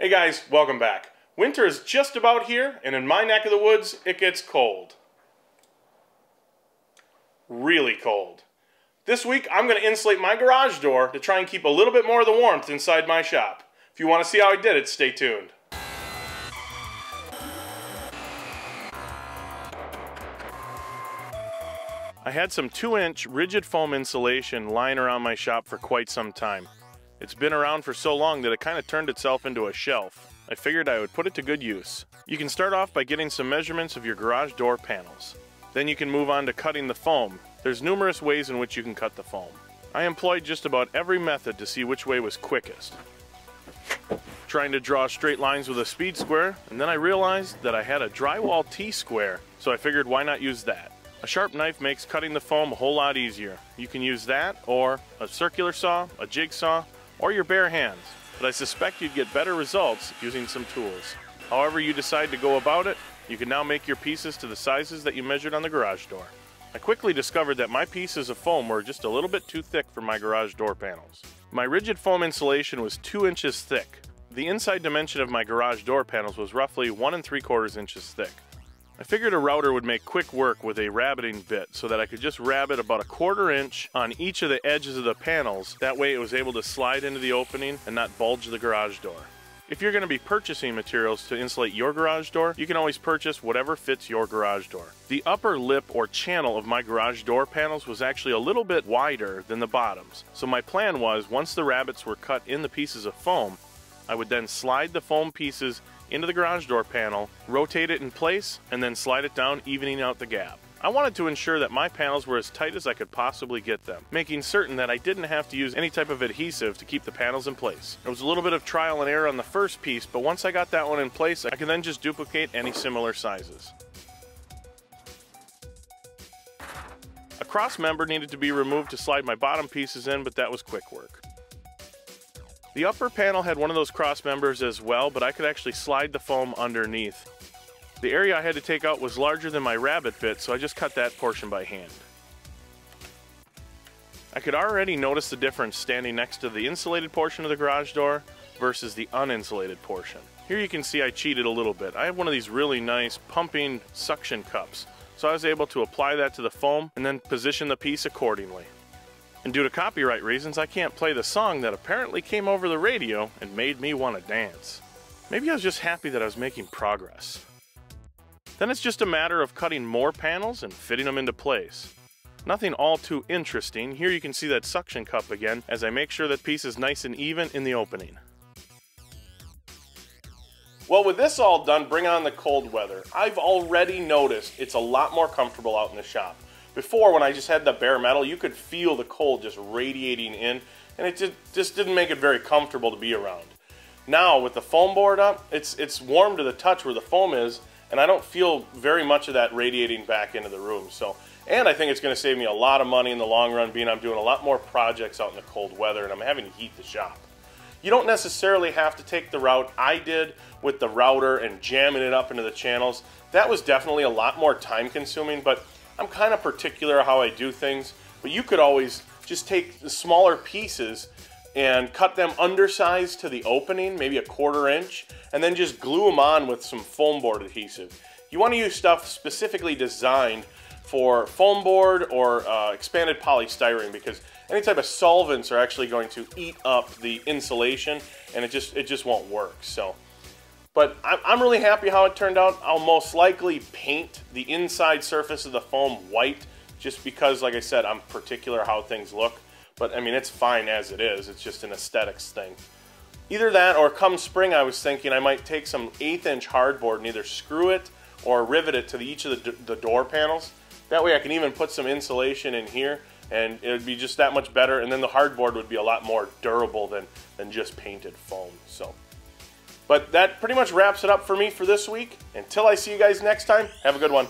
Hey guys, welcome back. Winter is just about here, and in my neck of the woods, it gets cold. Really cold. This week, I'm going to insulate my garage door to try and keep a little bit more of the warmth inside my shop. If you want to see how I did it, stay tuned. I had some 2-inch rigid foam insulation lying around my shop for quite some time. It's been around for so long that it kind of turned itself into a shelf. I figured I would put it to good use. You can start off by getting some measurements of your garage door panels. Then you can move on to cutting the foam. There's numerous ways in which you can cut the foam. I employed just about every method to see which way was quickest. Trying to draw straight lines with a speed square, and then I realized that I had a drywall T-square, so I figured why not use that. A sharp knife makes cutting the foam a whole lot easier. You can use that, or a circular saw, a jigsaw, or your bare hands, but I suspect you'd get better results using some tools. However you decide to go about it, you can now make your pieces to the sizes that you measured on the garage door. I quickly discovered that my pieces of foam were just a little bit too thick for my garage door panels. My rigid foam insulation was 2 inches thick. The inside dimension of my garage door panels was roughly 1 3/4 inches thick. I figured a router would make quick work with a rabbiting bit so that I could just rabbit about 1/4 inch on each of the edges of the panels. That way it was able to slide into the opening and not bulge the garage door. If you're going to be purchasing materials to insulate your garage door, you can always purchase whatever fits your garage door. The upper lip or channel of my garage door panels was actually a little bit wider than the bottoms. So my plan was, once the rabbets were cut in the pieces of foam, I would then slide the foam pieces into the garage door panel, rotate it in place, and then slide it down, evening out the gap. I wanted to ensure that my panels were as tight as I could possibly get them, making certain that I didn't have to use any type of adhesive to keep the panels in place. There was a little bit of trial and error on the first piece, but once I got that one in place, I could then just duplicate any similar sizes. A cross member needed to be removed to slide my bottom pieces in, but that was quick work. The upper panel had one of those cross members as well, but I could actually slide the foam underneath. The area I had to take out was larger than my rabbet bit, so I just cut that portion by hand. I could already notice the difference standing next to the insulated portion of the garage door versus the uninsulated portion. Here you can see I cheated a little bit. I have one of these really nice pumping suction cups, so I was able to apply that to the foam and then position the piece accordingly. And due to copyright reasons, I can't play the song that apparently came over the radio and made me want to dance. Maybe I was just happy that I was making progress. Then it's just a matter of cutting more panels and fitting them into place. Nothing all too interesting. Here you can see that suction cup again as I make sure that piece is nice and even in the opening. Well, with this all done, bring on the cold weather. I've already noticed it's a lot more comfortable out in the shop. Before, when I just had the bare metal, you could feel the cold just radiating in, and it just didn't make it very comfortable to be around. Now, with the foam board up, it's warm to the touch where the foam is, and I don't feel very much of that radiating back into the room. And I think it's going to save me a lot of money in the long run, being I'm doing a lot more projects out in the cold weather, and I'm having to heat the shop. You don't necessarily have to take the route I did with the router and jamming it up into the channels. That was definitely a lot more time consuming, but I'm kind of particular how I do things, but you could always just take the smaller pieces and cut them undersized to the opening, maybe 1/4 inch, and then just glue them on with some foam board adhesive. You want to use stuff specifically designed for foam board or expanded polystyrene, because any type of solvents are actually going to eat up the insulation, and it just won't work. But I'm really happy how it turned out. I'll most likely paint the inside surface of the foam white, just because, like I said, I'm particular how things look. But I mean, it's fine as it is. It's just an aesthetics thing. Either that, or come spring, I was thinking I might take some 1/8 inch hardboard and either screw it or rivet it to each of the door panels. That way I can even put some insulation in here, and it would be just that much better. And then the hardboard would be a lot more durable than just painted foam. But that pretty much wraps it up for me for this week. Until I see you guys next time, have a good one.